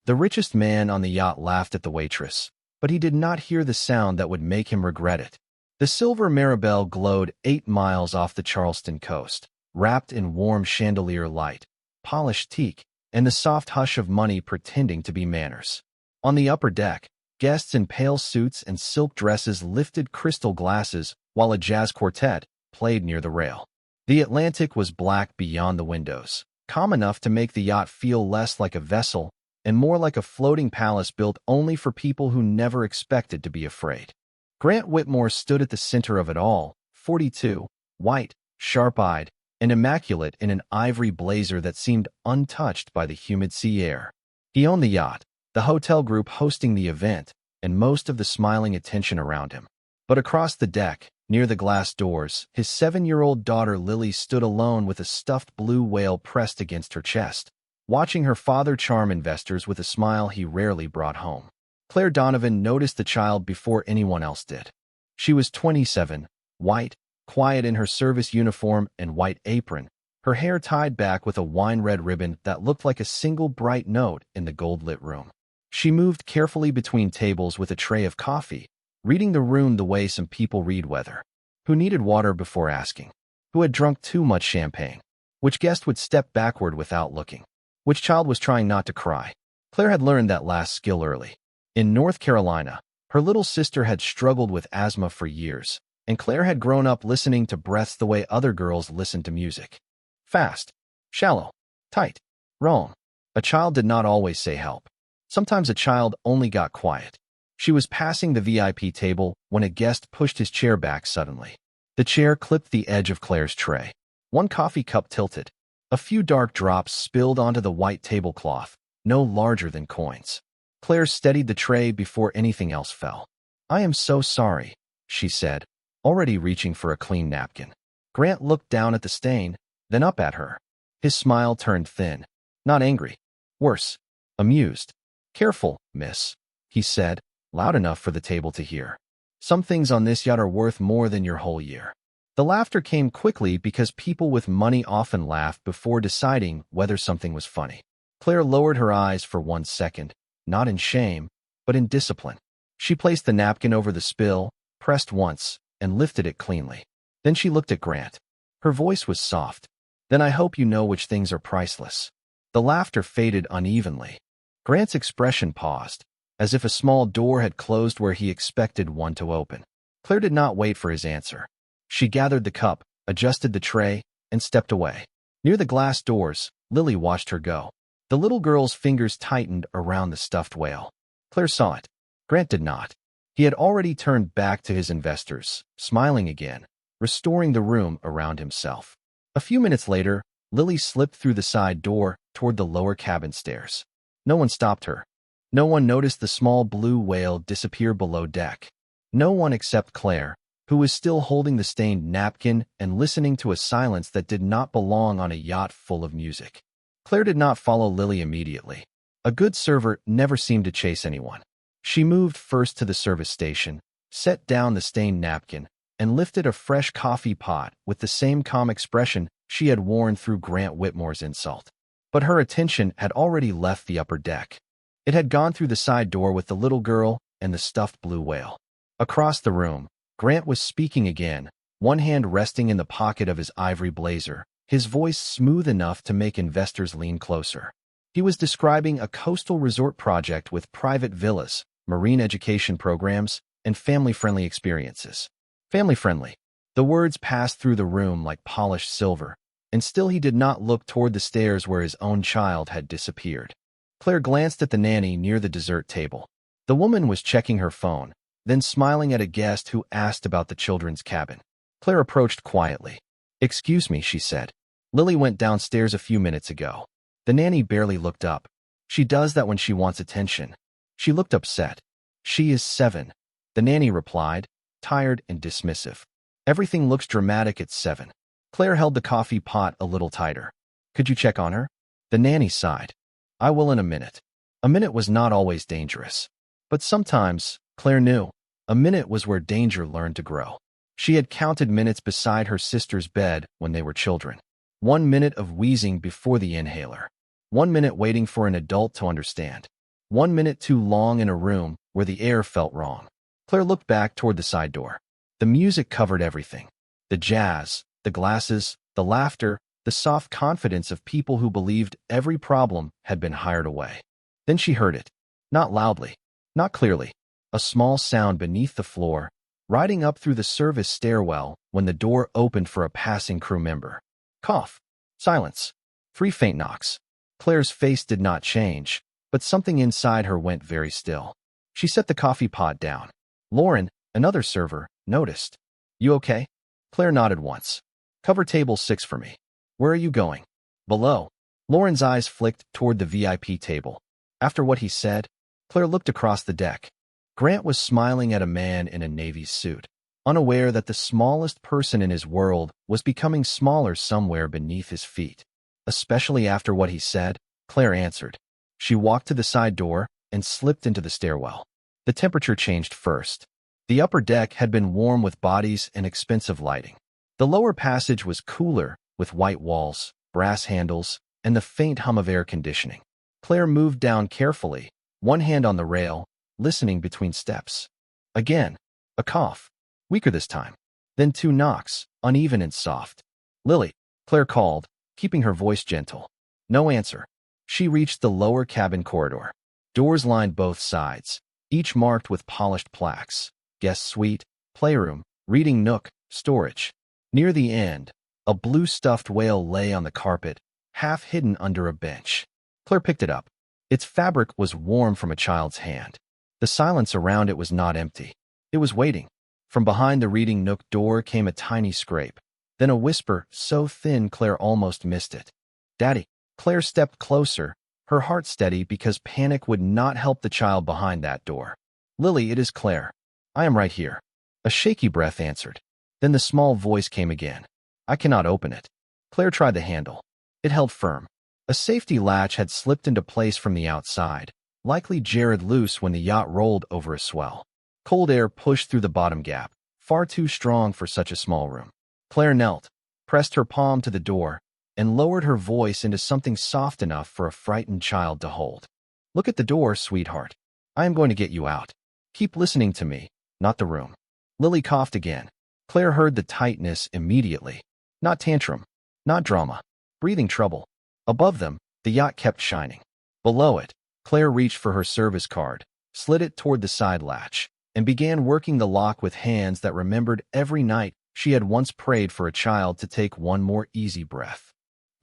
The richest man on the yacht laughed at the waitress, but he did not hear the sound that would make him regret it. The silver Maribel glowed 8 miles off the Charleston coast, wrapped in warm chandelier light, polished teak, and the soft hush of money pretending to be manners. On the upper deck, guests in pale suits and silk dresses lifted crystal glasses while a jazz quartet played near the rail. The Atlantic was black beyond the windows, calm enough to make the yacht feel less like a vessel and more like a floating palace built only for people who never expected to be afraid. Grant Whitmore stood at the center of it all, 42, white, sharp-eyed, and immaculate in an ivory blazer that seemed untouched by the humid sea air. He owned the yacht, the hotel group hosting the event, and most of the smiling attention around him. But across the deck, near the glass doors, his 7-year-old daughter Lily stood alone with a stuffed blue whale pressed against her chest, watching her father charm investors with a smile he rarely brought home. Claire Donovan noticed the child before anyone else did. She was 27, white, quiet in her service uniform and white apron, her hair tied back with a wine-red ribbon that looked like a single bright note in the gold-lit room. She moved carefully between tables with a tray of coffee, reading the room the way some people read weather. Who needed water before asking? Who had drunk too much champagne? Which guest would step backward without looking? Which child was trying not to cry? Claire had learned that last skill early. In North Carolina, her little sister had struggled with asthma for years, and Claire had grown up listening to breaths the way other girls listened to music. Fast, shallow, tight, wrong. A child did not always say help. Sometimes a child only got quiet. She was passing the VIP table when a guest pushed his chair back suddenly. The chair clipped the edge of Claire's tray. One coffee cup tilted. A few dark drops spilled onto the white tablecloth, no larger than coins. Claire steadied the tray before anything else fell. "I am so sorry," she said, already reaching for a clean napkin. Grant looked down at the stain, then up at her. His smile turned thin. Not angry. Worse. Amused. "Careful, miss," he said, loud enough for the table to hear. "Some things on this yacht are worth more than your whole year." The laughter came quickly because people with money often laughed before deciding whether something was funny. Claire lowered her eyes for 1 second, not in shame, but in discipline. She placed the napkin over the spill, pressed once, and lifted it cleanly. Then she looked at Grant. Her voice was soft. "Then I hope you know which things are priceless." The laughter faded unevenly. Grant's expression paused, as if a small door had closed where he expected one to open. Claire did not wait for his answer. She gathered the cup, adjusted the tray, and stepped away. Near the glass doors, Lily watched her go. The little girl's fingers tightened around the stuffed whale. Claire saw it. Grant did not. He had already turned back to his investors, smiling again, restoring the room around himself. A few minutes later, Lily slipped through the side door toward the lower cabin stairs. No one stopped her. No one noticed the small blue whale disappear below deck. No one except Claire, who was still holding the stained napkin and listening to a silence that did not belong on a yacht full of music. Claire did not follow Lily immediately. A good server never seemed to chase anyone. She moved first to the service station, set down the stained napkin, and lifted a fresh coffee pot with the same calm expression she had worn through Grant Whitmore's insult. But her attention had already left the upper deck. It had gone through the side door with the little girl and the stuffed blue whale. Across the room, Grant was speaking again, one hand resting in the pocket of his ivory blazer, his voice smooth enough to make investors lean closer. He was describing a coastal resort project with private villas, marine education programs, and family-friendly experiences. Family-friendly. The words passed through the room like polished silver, and still he did not look toward the stairs where his own child had disappeared. Claire glanced at the nanny near the dessert table. The woman was checking her phone, then smiling at a guest who asked about the children's cabin. Claire approached quietly. "Excuse me," she said. "Lily went downstairs a few minutes ago." The nanny barely looked up. She does that when she wants attention. She looked upset. "She is 7," the nanny replied, tired and dismissive. "Everything looks dramatic at 7. Claire held the coffee pot a little tighter. "Could you check on her?" The nanny sighed. "I will in a minute." A minute was not always dangerous. But sometimes, Claire knew, a minute was where danger learned to grow. She had counted minutes beside her sister's bed when they were children. 1 minute of wheezing before the inhaler. 1 minute waiting for an adult to understand. 1 minute too long in a room where the air felt wrong. Claire looked back toward the side door. The music covered everything. The jazz, the glasses, the laughter, the soft confidence of people who believed every problem had been hired away. Then she heard it. Not loudly, not clearly. A small sound beneath the floor, riding up through the service stairwell when the door opened for a passing crew member. Cough. Silence. 3 faint knocks. Claire's face did not change, but something inside her went very still. She set the coffee pot down. Lauren, another server, noticed. You okay? Claire nodded once. Cover table 6 for me. Where are you going? Below. Lauren's eyes flicked toward the VIP table. After what he said, Claire looked across the deck. Grant was smiling at a man in a Navy suit, unaware that the smallest person in his world was becoming smaller somewhere beneath his feet. Especially after what he said, Claire answered. She walked to the side door and slipped into the stairwell. The temperature changed first. The upper deck had been warm with bodies and expensive lighting. The lower passage was cooler, with white walls, brass handles, and the faint hum of air conditioning. Claire moved down carefully, one hand on the rail, listening between steps. Again, a cough, weaker this time. Then 2 knocks, uneven and soft. Lily, Claire called, keeping her voice gentle. No answer. She reached the lower cabin corridor. Doors lined both sides, each marked with polished plaques. Guest suite, playroom, reading nook, storage. Near the end, a blue stuffed whale lay on the carpet, half hidden under a bench. Claire picked it up. Its fabric was warm from a child's hand. The silence around it was not empty. It was waiting. From behind the reading nook door came a tiny scrape, then a whisper so thin Claire almost missed it. Daddy. Claire stepped closer, her heart steady because panic would not help the child behind that door. Lily, it is Claire. I am right here. A shaky breath answered. Then the small voice came again. I cannot open it. Claire tried the handle. It held firm. A safety latch had slipped into place from the outside, likely jarred loose when the yacht rolled over a swell. Cold air pushed through the bottom gap, far too strong for such a small room. Claire knelt, pressed her palm to the door, and lowered her voice into something soft enough for a frightened child to hold. Look at the door, sweetheart. I am going to get you out. Keep listening to me, not the room. Lily coughed again. Claire heard the tightness immediately. Not tantrum, not drama, breathing trouble. Above them, the yacht kept shining. Below it, Claire reached for her service card, slid it toward the side latch, and began working the lock with hands that remembered every night she had once prayed for a child to take one more easy breath.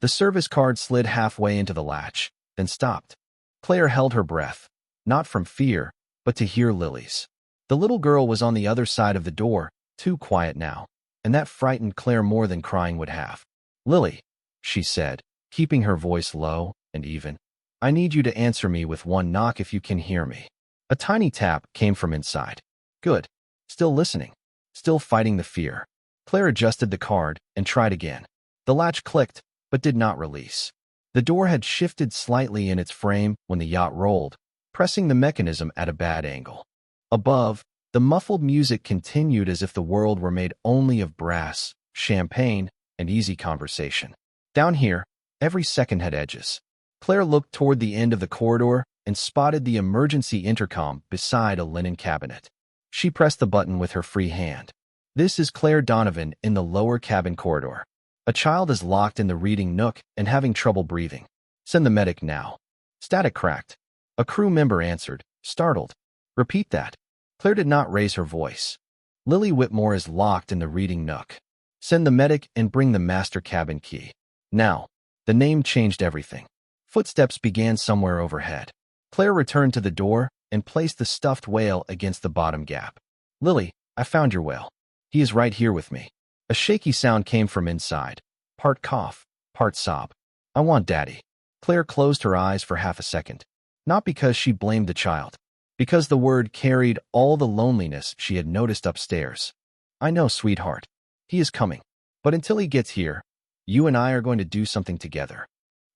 The service card slid halfway into the latch, then stopped. Claire held her breath, not from fear, but to hear Lily's. The little girl was on the other side of the door, too quiet now, and that frightened Claire more than crying would have. Lily, she said, keeping her voice low and even. I need you to answer me with one knock if you can hear me. A tiny tap came from inside. Good. Still listening. Still fighting the fear. Claire adjusted the card and tried again. The latch clicked, but did not release. The door had shifted slightly in its frame when the yacht rolled, pressing the mechanism at a bad angle. Above, the muffled music continued as if the world were made only of brass, champagne, and easy conversation. Down here, every second had edges. Claire looked toward the end of the corridor and spotted the emergency intercom beside a linen cabinet. She pressed the button with her free hand. This is Claire Donovan in the lower cabin corridor. A child is locked in the reading nook and having trouble breathing. Send the medic now. Static cracked. A crew member answered, startled. Repeat that. Claire did not raise her voice. Lily Whitmore is locked in the reading nook. Send the medic and bring the master cabin key. Now. The name changed everything. Footsteps began somewhere overhead. Claire returned to the door and placed the stuffed whale against the bottom gap. Lily, I found your whale. He is right here with me. A shaky sound came from inside. Part cough, part sob. I want Daddy. Claire closed her eyes for half a second. Not because she blamed the child. Because the word carried all the loneliness she had noticed upstairs. I know, sweetheart. He is coming. But until he gets here, you and I are going to do something together.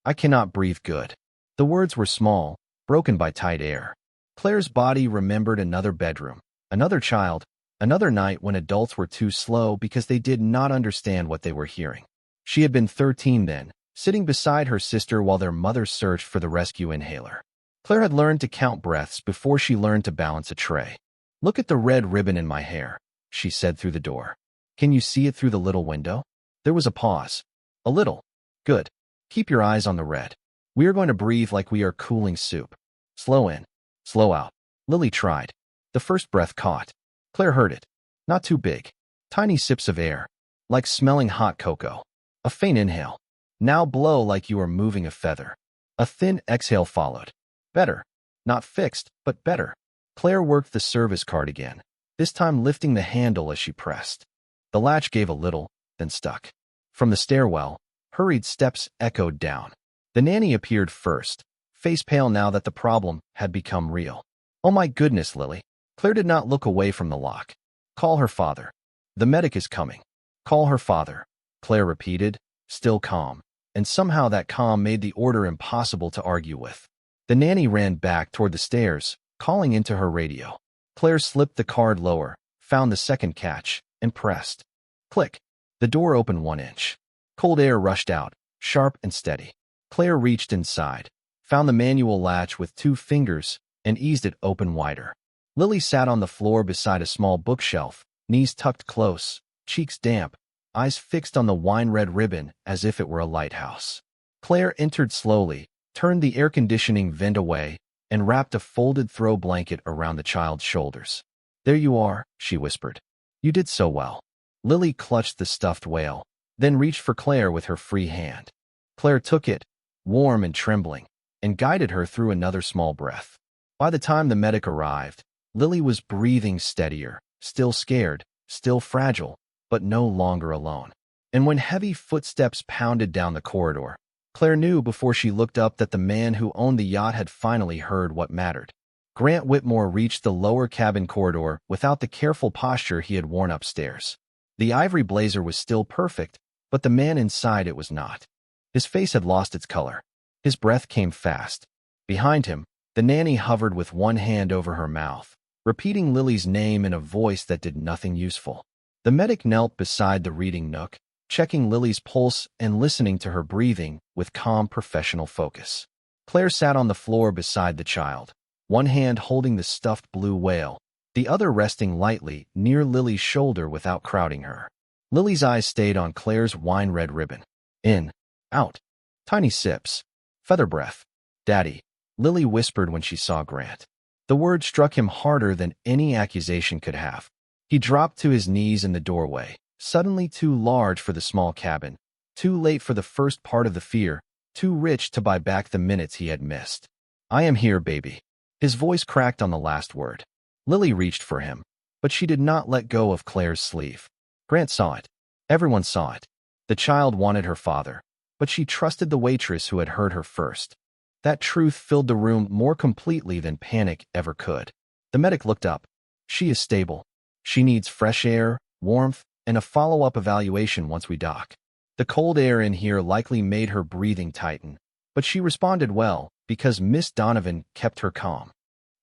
I cannot breathe good. The words were small, broken by tight air. Claire's body remembered another bedroom, another child, another night when adults were too slow because they did not understand what they were hearing. She had been 13 then, sitting beside her sister while their mother searched for the rescue inhaler. Claire had learned to count breaths before she learned to balance a tray. "Look at the red ribbon in my hair," she said through the door. "Can you see it through the little window?" There was a pause. "A little. Good. Keep your eyes on the red. We are going to breathe like we are cooling soup. Slow in. Slow out." Lily tried. The first breath caught. Claire heard it. Not too big. Tiny sips of air. Like smelling hot cocoa. A faint inhale. Now blow like you are moving a feather. A thin exhale followed. Better. Not fixed, but better. Claire worked the service card again, this time lifting the handle as she pressed. The latch gave a little, then stuck. From the stairwell, hurried steps echoed down. The nanny appeared first, face pale now that the problem had become real. "Oh my goodness, Lily." Claire did not look away from the lock. "Call her father. The medic is coming." "Call her father," Claire repeated, still calm, and somehow that calm made the order impossible to argue with. The nanny ran back toward the stairs, calling into her radio. Claire slipped the card lower, found the second catch, and pressed. Click. The door opened 1 inch. Cold air rushed out, sharp and steady. Claire reached inside, found the manual latch with 2 fingers, and eased it open wider. Lily sat on the floor beside a small bookshelf, knees tucked close, cheeks damp, eyes fixed on the wine-red ribbon as if it were a lighthouse. Claire entered slowly, turned the air conditioning vent away, and wrapped a folded throw blanket around the child's shoulders. "There you are," she whispered. "You did so well." Lily clutched the stuffed whale, then reached for Claire with her free hand. Claire took it, warm and trembling, and guided her through another small breath. By the time the medic arrived, Lily was breathing steadier, still scared, still fragile, but no longer alone. And when heavy footsteps pounded down the corridor, Claire knew before she looked up that the man who owned the yacht had finally heard what mattered. Grant Whitmore reached the lower cabin corridor without the careful posture he had worn upstairs. The ivory blazer was still perfect, but the man inside it was not. His face had lost its color. His breath came fast. Behind him, the nanny hovered with one hand over her mouth, repeating Lily's name in a voice that did nothing useful. The medic knelt beside the reading nook, checking Lily's pulse and listening to her breathing with calm professional focus. Claire sat on the floor beside the child, one hand holding the stuffed blue whale, the other resting lightly near Lily's shoulder without crowding her. Lily's eyes stayed on Claire's wine-red ribbon. In, out, tiny sips, feather breath. "Daddy," Lily whispered when she saw Grant. The word struck him harder than any accusation could have. He dropped to his knees in the doorway, suddenly too large for the small cabin, too late for the first part of the fear, too rich to buy back the minutes he had missed. "I am here, baby." His voice cracked on the last word. Lily reached for him, but she did not let go of Claire's sleeve. Grant saw it. Everyone saw it. The child wanted her father, but she trusted the waitress who had heard her first. That truth filled the room more completely than panic ever could. The medic looked up. "She is stable. She needs fresh air, warmth, and a follow-up evaluation once we dock." The cold air in here likely made her breathing tighten, but she responded well because Miss Donovan kept her calm.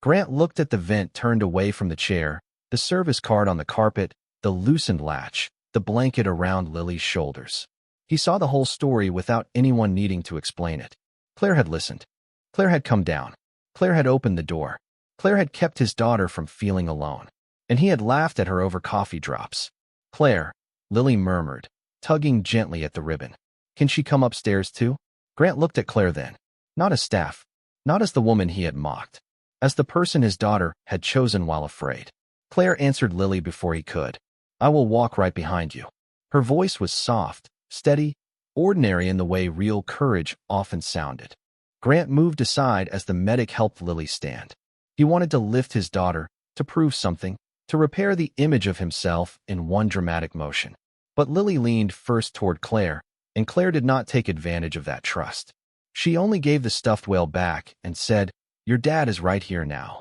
Grant looked at the vent turned away from the chair, the service card on the carpet, the loosened latch, the blanket around Lily's shoulders. He saw the whole story without anyone needing to explain it. Claire had listened. Claire had come down. Claire had opened the door. Claire had kept his daughter from feeling alone. And he had laughed at her over coffee drops. "Claire," Lily murmured, tugging gently at the ribbon. "Can she come upstairs too?" Grant looked at Claire then. Not as staff. Not as the woman he had mocked. As the person his daughter had chosen while afraid. Claire answered Lily before he could. "I will walk right behind you." Her voice was soft, steady, ordinary in the way real courage often sounded. Grant moved aside as the medic helped Lily stand. He wanted to lift his daughter, to prove something, to repair the image of himself in one dramatic motion. But Lily leaned first toward Claire, and Claire did not take advantage of that trust. She only gave the stuffed whale back and said, "Your dad is right here now."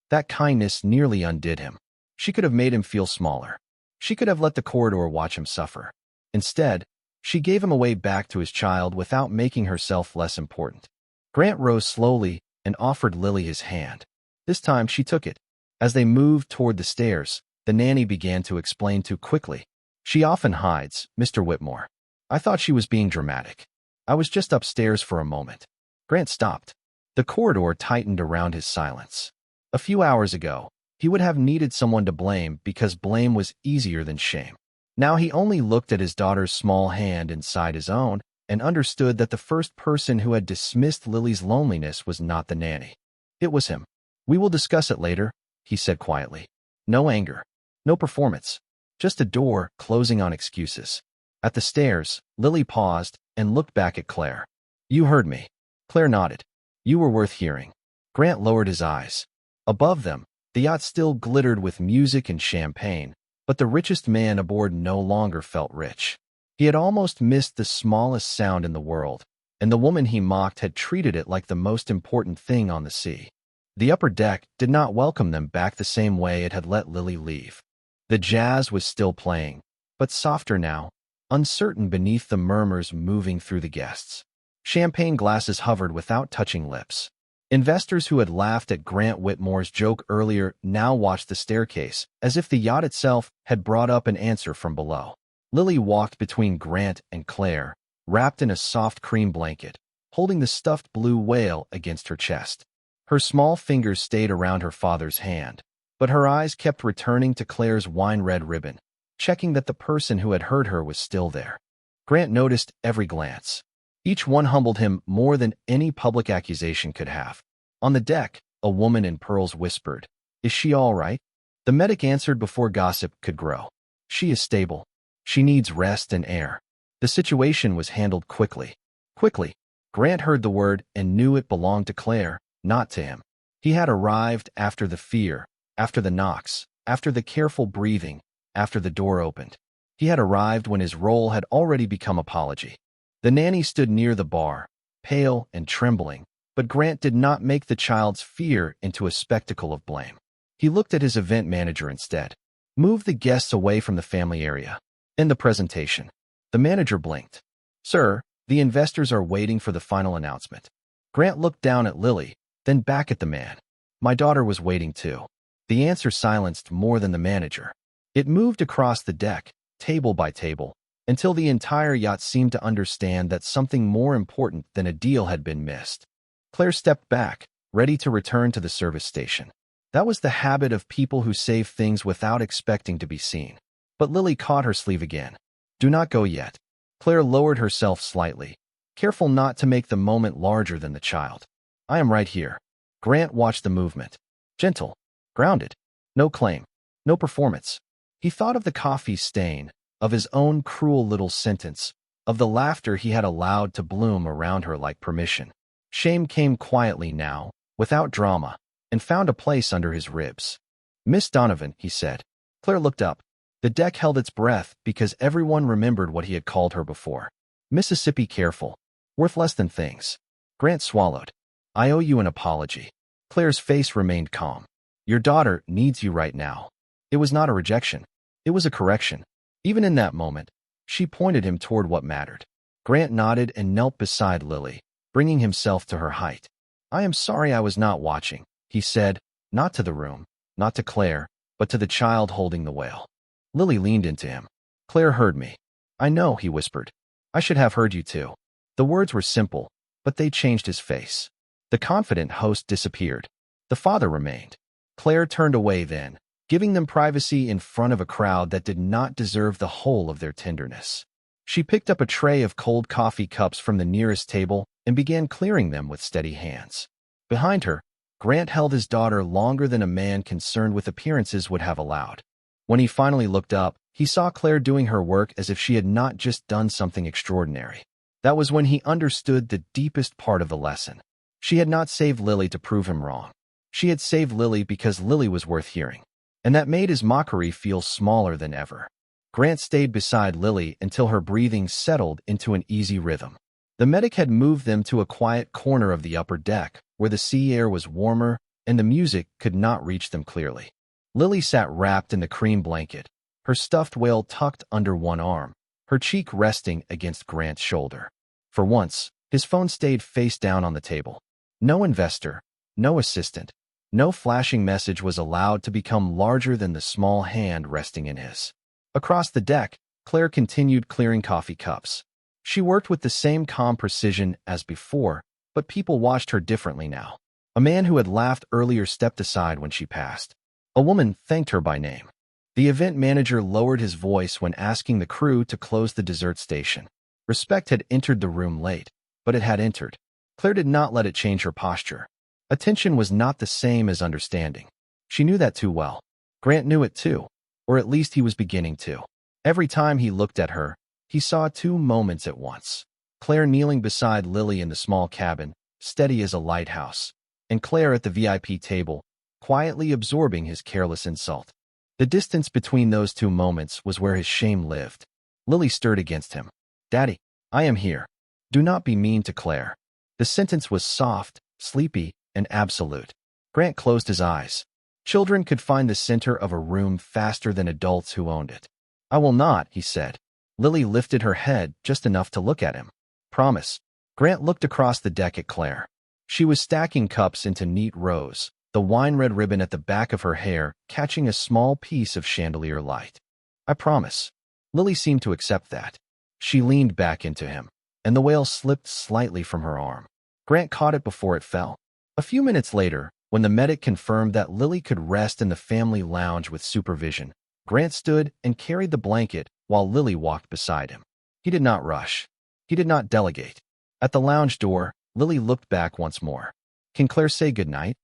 That kindness nearly undid him. She could have made him feel smaller. She could have let the corridor watch him suffer. Instead, she gave him away back to his child without making herself less important. Grant rose slowly and offered Lily his hand. This time she took it. As they moved toward the stairs, the nanny began to explain too quickly. "She often hides, Mr. Whitmore. I thought she was being dramatic. I was just upstairs for a moment." Grant stopped. The corridor tightened around his silence. A few hours ago, he would have needed someone to blame because blame was easier than shame. Now he only looked at his daughter's small hand inside his own and understood that the first person who had dismissed Lily's loneliness was not the nanny. It was him. "We will discuss it later," he said quietly. No anger. No performance. Just a door closing on excuses. At the stairs, Lily paused and looked back at Claire. "You heard me." Claire nodded. "You were worth hearing." Grant lowered his eyes. Above them, the yacht still glittered with music and champagne, but the richest man aboard no longer felt rich. He had almost missed the smallest sound in the world, and the woman he mocked had treated it like the most important thing on the sea. The upper deck did not welcome them back the same way it had let Lily leave. The jazz was still playing, but softer now, uncertain beneath the murmurs moving through the guests. Champagne glasses hovered without touching lips. Investors who had laughed at Grant Whitmore's joke earlier now watched the staircase, as if the yacht itself had brought up an answer from below. Lily walked between Grant and Claire, wrapped in a soft cream blanket, holding the stuffed blue whale against her chest. Her small fingers stayed around her father's hand, but her eyes kept returning to Claire's wine-red ribbon, checking that the person who had hurt her was still there. Grant noticed every glance. Each one humbled him more than any public accusation could have. On the deck, a woman in pearls whispered, "Is she all right?" The medic answered before gossip could grow. "She is stable. She needs rest and air." The situation was handled quickly. Quickly. Grant heard the word and knew it belonged to Claire, not to him. He had arrived after the fear, after the knocks, after the careful breathing, after the door opened. He had arrived when his role had already become apology. The nanny stood near the bar, pale and trembling, but Grant did not make the child's fear into a spectacle of blame. He looked at his event manager instead. "Move the guests away from the family area." In the presentation, the manager blinked. "Sir, the investors are waiting for the final announcement." Grant looked down at Lily, then back at the man. "My daughter was waiting too." The answer silenced more than the manager. It moved across the deck, table by table, until the entire yacht seemed to understand that something more important than a deal had been missed. Claire stepped back, ready to return to the service station. That was the habit of people who save things without expecting to be seen. But Lily caught her sleeve again. "Do not go yet." Claire lowered herself slightly, careful not to make the moment larger than the child. "I am right here." Grant watched the movement. Gentle, grounded, no claim, no performance. He thought of the coffee stain, of his own cruel little sentence, of the laughter he had allowed to bloom around her like permission. Shame came quietly now, without drama, and found a place under his ribs. "Miss Donovan," he said. Claire looked up. The deck held its breath because everyone remembered what he had called her before. "Mississippi careful. Worth less than things." Grant swallowed. "I owe you an apology." Claire's face remained calm. "Your daughter needs you right now." It was not a rejection. It was a correction. Even in that moment, she pointed him toward what mattered. Grant nodded and knelt beside Lily, bringing himself to her height. "I am sorry I was not watching," he said, not to the room, not to Claire, but to the child holding the whale. Lily leaned into him. "Claire heard me." "I know," he whispered. "I should have heard you too." The words were simple, but they changed his face. The confident host disappeared. The father remained. Claire turned away then, giving them privacy in front of a crowd that did not deserve the whole of their tenderness. She picked up a tray of cold coffee cups from the nearest table and began clearing them with steady hands. Behind her, Grant held his daughter longer than a man concerned with appearances would have allowed. When he finally looked up, he saw Claire doing her work as if she had not just done something extraordinary. That was when he understood the deepest part of the lesson. She had not saved Lily to prove him wrong. She had saved Lily because Lily was worth hearing. And that made his mockery feel smaller than ever. Grant stayed beside Lily until her breathing settled into an easy rhythm. The medic had moved them to a quiet corner of the upper deck, where the sea air was warmer and the music could not reach them clearly. Lily sat wrapped in the cream blanket, her stuffed whale tucked under one arm, her cheek resting against Grant's shoulder. For once, his phone stayed face down on the table. No investor, no assistant, no flashing message was allowed to become larger than the small hand resting in his. Across the deck, Claire continued clearing coffee cups. She worked with the same calm precision as before, but people watched her differently now. A man who had laughed earlier stepped aside when she passed. A woman thanked her by name. The event manager lowered his voice when asking the crew to close the dessert station. Respect had entered the room late, but it had entered. Claire did not let it change her posture. Attention was not the same as understanding. She knew that too well. Grant knew it too, or at least he was beginning to. Every time he looked at her, he saw two moments at once. Claire kneeling beside Lily in the small cabin, steady as a lighthouse, and Claire at the VIP table, quietly absorbing his careless insult. The distance between those two moments was where his shame lived. Lily stirred against him. "Daddy, I am here. Do not be mean to Claire." The sentence was soft, sleepy, and absolute. Grant closed his eyes. Children could find the center of a room faster than adults who owned it. "I will not," he said. Lily lifted her head just enough to look at him. "Promise." Grant looked across the deck at Claire. She was stacking cups into neat rows, the wine-red ribbon at the back of her hair catching a small piece of chandelier light. "I promise." Lily seemed to accept that. She leaned back into him, and the whale slipped slightly from her arm. Grant caught it before it fell. A few minutes later, when the medic confirmed that Lily could rest in the family lounge with supervision, Grant stood and carried the blanket while Lily walked beside him. He did not rush. He did not delegate. At the lounge door, Lily looked back once more. "Can Claire say goodnight?"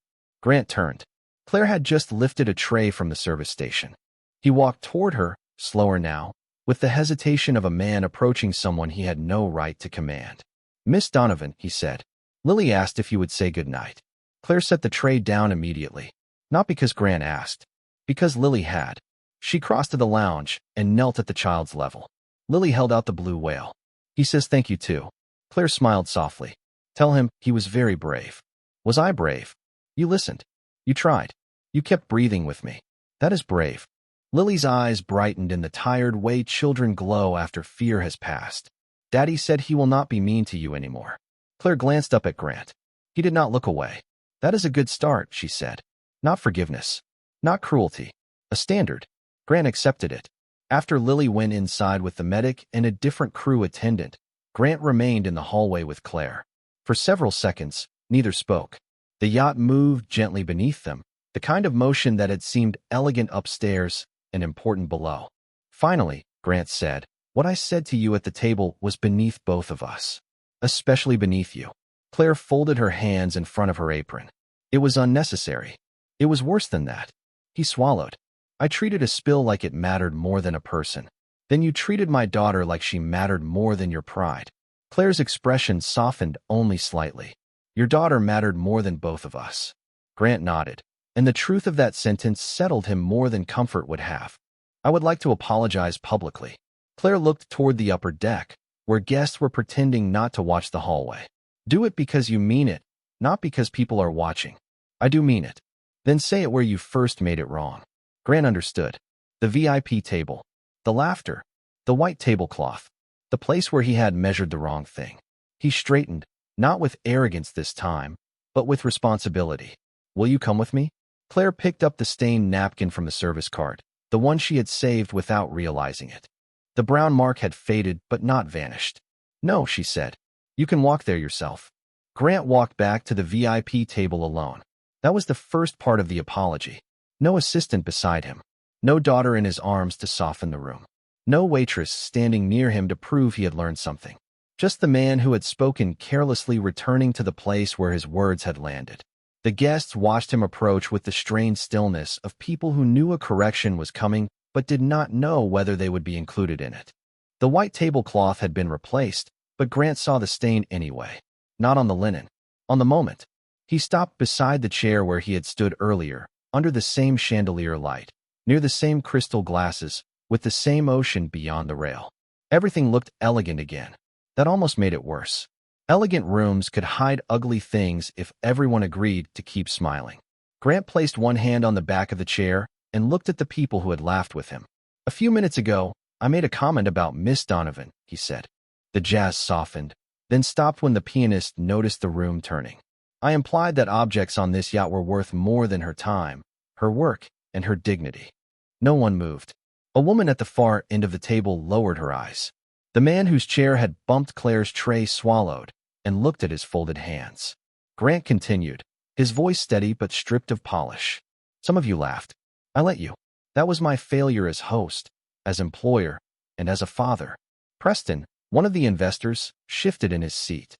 Grant turned. Claire had just lifted a tray from the service station. He walked toward her, slower now, with the hesitation of a man approaching someone he had no right to command. "Miss Donovan," he said. "Lily asked if you would say goodnight." Claire set the tray down immediately. Not because Grant asked, because Lily had. She crossed to the lounge and knelt at the child's level. Lily held out the blue whale. "He says thank you too." Claire smiled softly. "Tell him he was very brave." "Was I brave?" "You listened. You tried. You kept breathing with me. That is brave." Lily's eyes brightened in the tired way children glow after fear has passed. "Daddy said he will not be mean to you anymore." Claire glanced up at Grant. He did not look away. "That is a good start," she said. "Not forgiveness. Not cruelty. A standard." Grant accepted it. After Lily went inside with the medic and a different crew attendant, Grant remained in the hallway with Claire. For several seconds, neither spoke. The yacht moved gently beneath them, the kind of motion that had seemed elegant upstairs and important below. Finally, Grant said, "What I said to you at the table was beneath both of us. Especially beneath you." Claire folded her hands in front of her apron. "It was unnecessary. It was worse than that." He swallowed. "I treated a spill like it mattered more than a person. Then you treated my daughter like she mattered more than your pride." Claire's expression softened only slightly. "Your daughter mattered more than both of us." Grant nodded, and the truth of that sentence settled him more than comfort would have. "I would like to apologize publicly." Claire looked toward the upper deck, where guests were pretending not to watch the hallway. "Do it because you mean it, not because people are watching." "I do mean it." "Then say it where you first made it wrong." Grant understood. The VIP table. The laughter. The white tablecloth. The place where he had measured the wrong thing. He straightened, not with arrogance this time, but with responsibility. "Will you come with me?" Claire picked up the stained napkin from the service cart, the one she had saved without realizing it. The brown mark had faded but not vanished. "No," she said. "You can walk there yourself." Grant walked back to the VIP table alone. That was the first part of the apology. No assistant beside him. No daughter in his arms to soften the room. No waitress standing near him to prove he had learned something. Just the man who had spoken carelessly returning to the place where his words had landed. The guests watched him approach with the strained stillness of people who knew a correction was coming but did not know whether they would be included in it. The white tablecloth had been replaced, but Grant saw the stain anyway. Not on the linen. On the moment. He stopped beside the chair where he had stood earlier, under the same chandelier light, near the same crystal glasses, with the same ocean beyond the rail. Everything looked elegant again. That almost made it worse. Elegant rooms could hide ugly things if everyone agreed to keep smiling. Grant placed one hand on the back of the chair and looked at the people who had laughed with him. "A few minutes ago, I made a comment about Miss Donovan," he said. The jazz softened, then stopped when the pianist noticed the room turning. "I implied that objects on this yacht were worth more than her time, her work, and her dignity." No one moved. A woman at the far end of the table lowered her eyes. The man whose chair had bumped Claire's tray swallowed, and looked at his folded hands. Grant continued, his voice steady but stripped of polish. Some of you laughed. I let you. That was my failure as host, as employer, and as a father. Preston, one of the investors, shifted in his seat.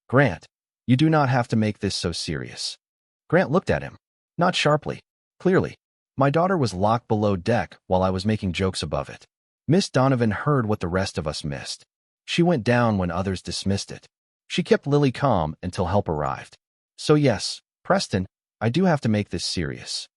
Grant, you do not have to make this so serious. Grant looked at him. Not sharply. Clearly. My daughter was locked below deck while I was making jokes above it. Miss Donovan heard what the rest of us missed. She went down when others dismissed it. She kept Lily calm until help arrived. So yes, Preston, I do have to make this serious.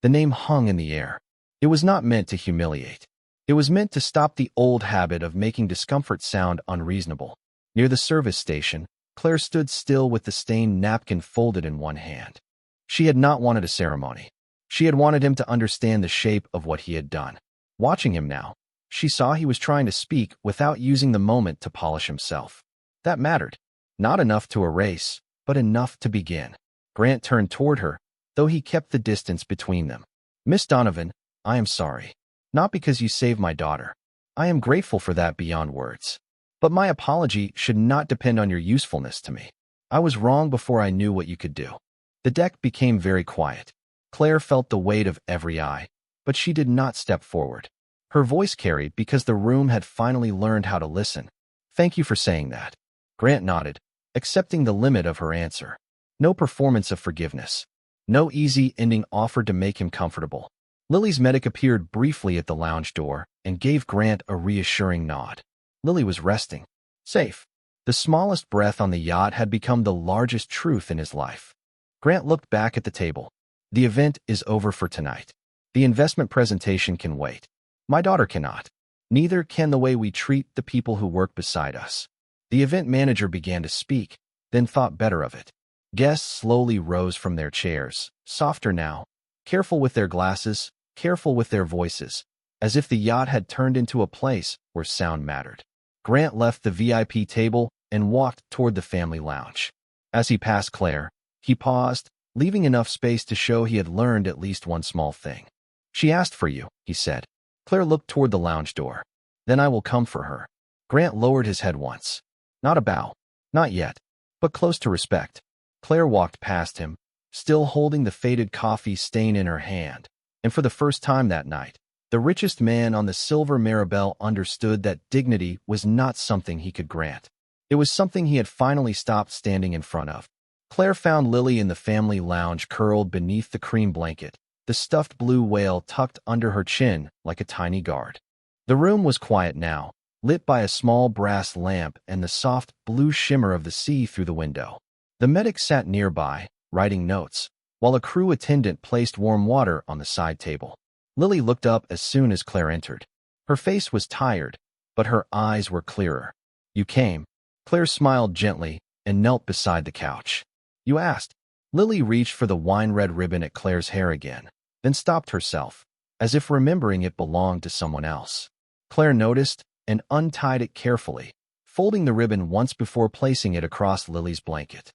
The name hung in the air. It was not meant to humiliate. It was meant to stop the old habit of making discomfort sound unreasonable. Near the service station, Claire stood still with the stained napkin folded in one hand. She had not wanted a ceremony. She had wanted him to understand the shape of what he had done. Watching him now, she saw he was trying to speak without using the moment to polish himself. That mattered. Not enough to erase, but enough to begin. Grant turned toward her, though he kept the distance between them. Miss Donovan, I am sorry. Not because you saved my daughter. I am grateful for that beyond words. But my apology should not depend on your usefulness to me. I was wrong before I knew what you could do. The deck became very quiet. Claire felt the weight of every eye, but she did not step forward. Her voice carried because the room had finally learned how to listen. Thank you for saying that. Grant nodded, accepting the limit of her answer. No performance of forgiveness. No easy ending offered to make him comfortable. Lily's medic appeared briefly at the lounge door and gave Grant a reassuring nod. Lily was resting. Safe. The smallest breath on the yacht had become the largest truth in his life. Grant looked back at the table. The event is over for tonight. The investment presentation can wait. My daughter cannot. Neither can the way we treat the people who work beside us. The event manager began to speak, then thought better of it. Guests slowly rose from their chairs, softer now, careful with their glasses, careful with their voices, as if the yacht had turned into a place where sound mattered. Grant left the VIP table and walked toward the family lounge. As he passed Claire, he paused, leaving enough space to show he had learned at least one small thing. She asked for you, he said. Claire looked toward the lounge door. Then I will come for her. Grant lowered his head once. Not a bow. Not yet. But close to respect. Claire walked past him, still holding the faded coffee stain in her hand. And for the first time that night, the richest man on the Silver Mirabelle understood that dignity was not something he could grant. It was something he had finally stopped standing in front of. Claire found Lily in the family lounge curled beneath the cream blanket, the stuffed blue whale tucked under her chin like a tiny guard. The room was quiet now, lit by a small brass lamp and the soft blue shimmer of the sea through the window. The medic sat nearby, writing notes, while a crew attendant placed warm water on the side table. Lily looked up as soon as Claire entered. Her face was tired, but her eyes were clearer. You came. Claire smiled gently and knelt beside the couch. You asked. Lily reached for the wine-red ribbon at Claire's hair again, then stopped herself, as if remembering it belonged to someone else. Claire noticed and untied it carefully, folding the ribbon once before placing it across Lily's blanket.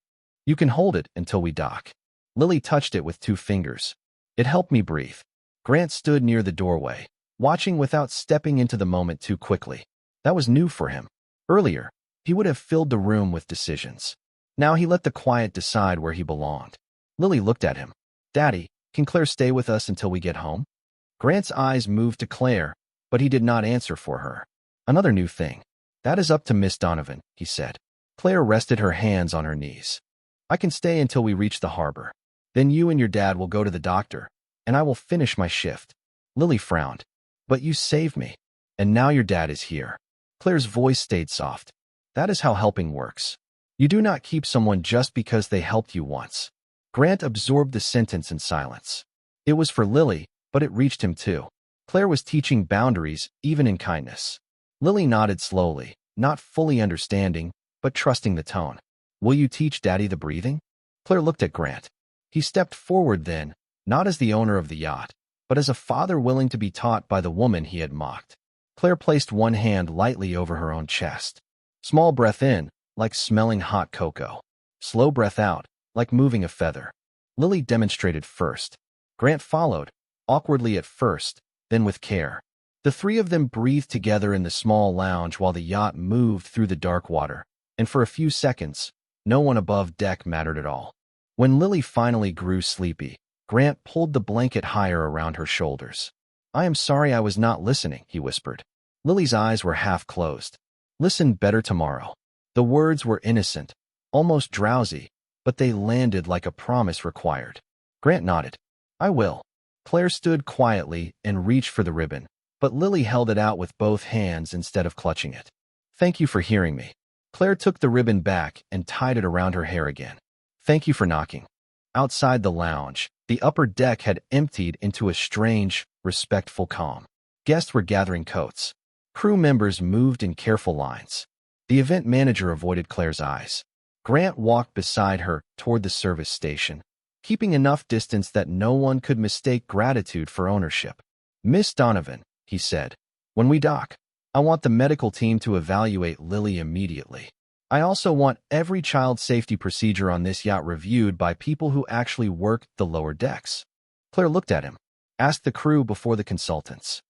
You can hold it until we dock. Lily touched it with 2 fingers. It helped me breathe. Grant stood near the doorway, watching without stepping into the moment too quickly. That was new for him. Earlier, he would have filled the room with decisions. Now he let the quiet decide where he belonged. Lily looked at him. Daddy, can Claire stay with us until we get home? Grant's eyes moved to Claire, but he did not answer for her. Another new thing. That is up to Miss Donovan, he said. Claire rested her hands on her knees. I can stay until we reach the harbor. Then you and your dad will go to the doctor, and I will finish my shift. Lily frowned. But you saved me, and now your dad is here. Claire's voice stayed soft. That is how helping works. You do not keep someone just because they helped you once. Grant absorbed the sentence in silence. It was for Lily, but it reached him too. Claire was teaching boundaries, even in kindness. Lily nodded slowly, not fully understanding, but trusting the tone. Will you teach Daddy the breathing? Claire looked at Grant. He stepped forward then, not as the owner of the yacht, but as a father willing to be taught by the woman he had mocked. Claire placed one hand lightly over her own chest. Small breath in, like smelling hot cocoa. Slow breath out, like moving a feather. Lily demonstrated first. Grant followed, awkwardly at first, then with care. The 3 of them breathed together in the small lounge while the yacht moved through the dark water, and for a few seconds, No one above deck mattered at all. When Lily finally grew sleepy, Grant pulled the blanket higher around her shoulders. "I am sorry I was not listening," he whispered. Lily's eyes were half closed. "Listen better tomorrow." The words were innocent, almost drowsy, but they landed like a promise required. Grant nodded. "I will." Claire stood quietly and reached for the ribbon, but Lily held it out with both hands instead of clutching it. "Thank you for hearing me." Claire took the ribbon back and tied it around her hair again. "Thank you for knocking." Outside the lounge, the upper deck had emptied into a strange, respectful calm. Guests were gathering coats. Crew members moved in careful lines. The event manager avoided Claire's eyes. Grant walked beside her toward the service station, keeping enough distance that no one could mistake gratitude for ownership. "Miss Donovan," he said, "when we dock, I want the medical team to evaluate Lily immediately. I also want every child safety procedure on this yacht reviewed by people who actually work the lower decks." Claire looked at him. "Ask the crew before the consultants."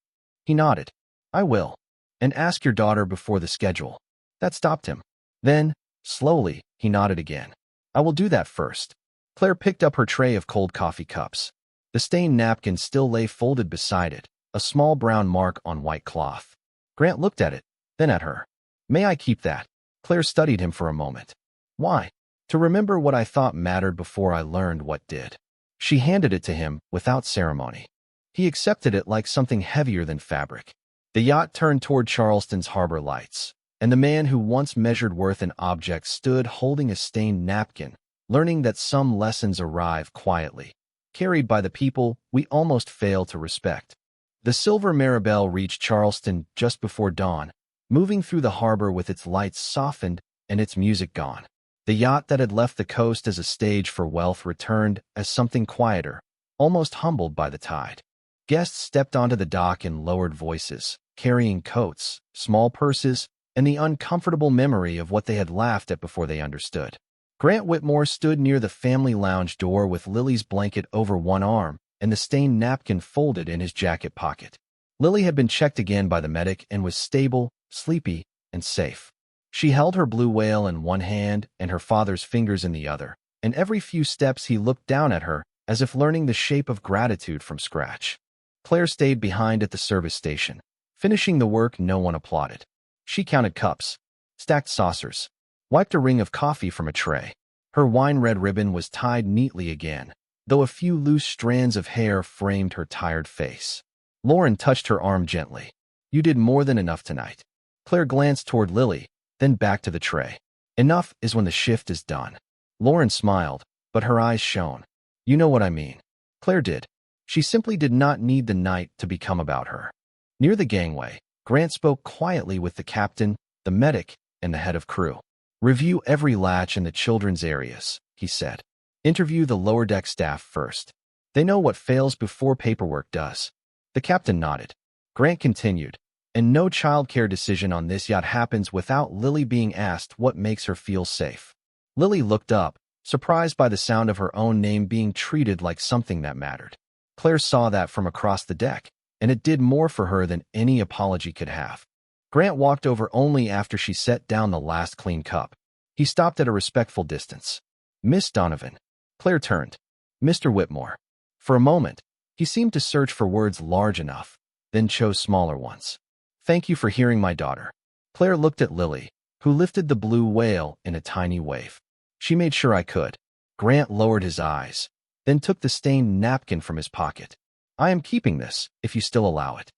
He nodded. "I will. And ask your daughter before the schedule." That stopped him. Then, slowly, he nodded again. "I will do that first." Claire picked up her tray of cold coffee cups. The stained napkin still lay folded beside it, a small brown mark on white cloth. Grant looked at it, then at her. "May I keep that?" Claire studied him for a moment. "Why?" "To remember what I thought mattered before I learned what did." She handed it to him without ceremony. He accepted it like something heavier than fabric. The yacht turned toward Charleston's harbor lights, and the man who once measured worth in objects stood holding a stained napkin, learning that some lessons arrive quietly, carried by the people we almost fail to respect. The silver Mirabelle reached Charleston just before dawn, moving through the harbor with its lights softened and its music gone. The yacht that had left the coast as a stage for wealth returned as something quieter, almost humbled by the tide. Guests stepped onto the dock in lowered voices, carrying coats, small purses, and the uncomfortable memory of what they had laughed at before they understood. Grant Whitmore stood near the family lounge door with Lily's blanket over one arm and the stained napkin folded in his jacket pocket. Lily had been checked again by the medic and was stable, sleepy, and safe. She held her blue whale in one hand and her father's fingers in the other, and every few steps he looked down at her as if learning the shape of gratitude from scratch. Claire stayed behind at the service station. Finishing the work no one applauded. She counted cups, stacked saucers, wiped a ring of coffee from a tray. Her wine-red ribbon was tied neatly again, though a few loose strands of hair framed her tired face. Lauren touched her arm gently. "You did more than enough tonight." Claire glanced toward Lily, then back to the tray. "Enough is when the shift is done." Lauren smiled, but her eyes shone. "You know what I mean." Claire did. She simply did not need the night to become about her. Near the gangway, Grant spoke quietly with the captain, the medic, and the head of crew. "Review every latch in the children's areas," he said. "Interview the lower deck staff first. They know what fails before paperwork does." The captain nodded. Grant continued, "And no childcare decision on this yacht happens without Lily being asked what makes her feel safe." Lily looked up, surprised by the sound of her own name being treated like something that mattered. Claire saw that from across the deck, and it did more for her than any apology could have. Grant walked over only after she set down the last clean cup. He stopped at a respectful distance. "Miss Donovan." Claire turned. "Mr. Whitmore." For a moment, he seemed to search for words large enough, then chose smaller ones. "Thank you for hearing my daughter." Claire looked at Lily, who lifted the blue whale in a tiny wave. "She made sure I could." Grant lowered his eyes, then took the stained napkin from his pocket. "I am keeping this, if you still allow it."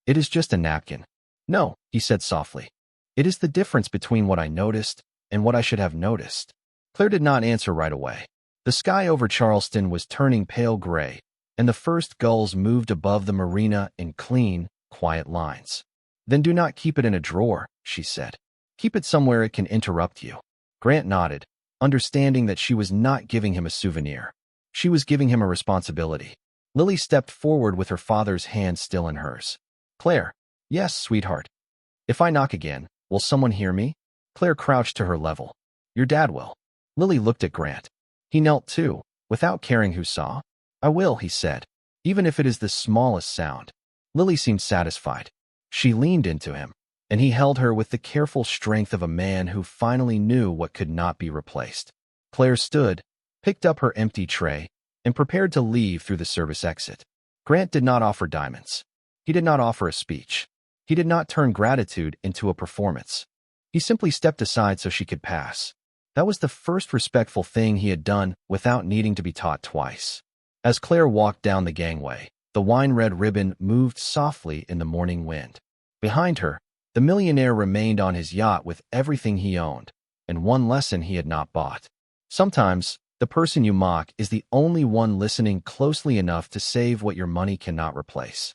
"It is just a napkin." "No," he said softly. "It is the difference between what I noticed and what I should have noticed." Claire did not answer right away. The sky over Charleston was turning pale gray, and the first gulls moved above the marina in clean, quiet lines. "Then do not keep it in a drawer," she said. "Keep it somewhere it can interrupt you." Grant nodded, understanding that she was not giving him a souvenir. She was giving him a responsibility. Lily stepped forward with her father's hand still in hers. "Claire." "Yes, sweetheart." "If I knock again, will someone hear me?" Claire crouched to her level. "Your dad will." Lily looked at Grant. He knelt too, without caring who saw. "I will," he said, "even if it is the smallest sound." Lily seemed satisfied. She leaned into him. and he held her with the careful strength of a man who finally knew what could not be replaced. Claire stood, picked up her empty tray, and prepared to leave through the service exit. Grant did not offer diamonds. He did not offer a speech. He did not turn gratitude into a performance. He simply stepped aside so she could pass. That was the first respectful thing he had done without needing to be taught twice. As Claire walked down the gangway, the wine-red ribbon moved softly in the morning wind. Behind her, the millionaire remained on his yacht with everything he owned, and one lesson he had not bought. Sometimes, the person you mock is the only one listening closely enough to save what your money cannot replace.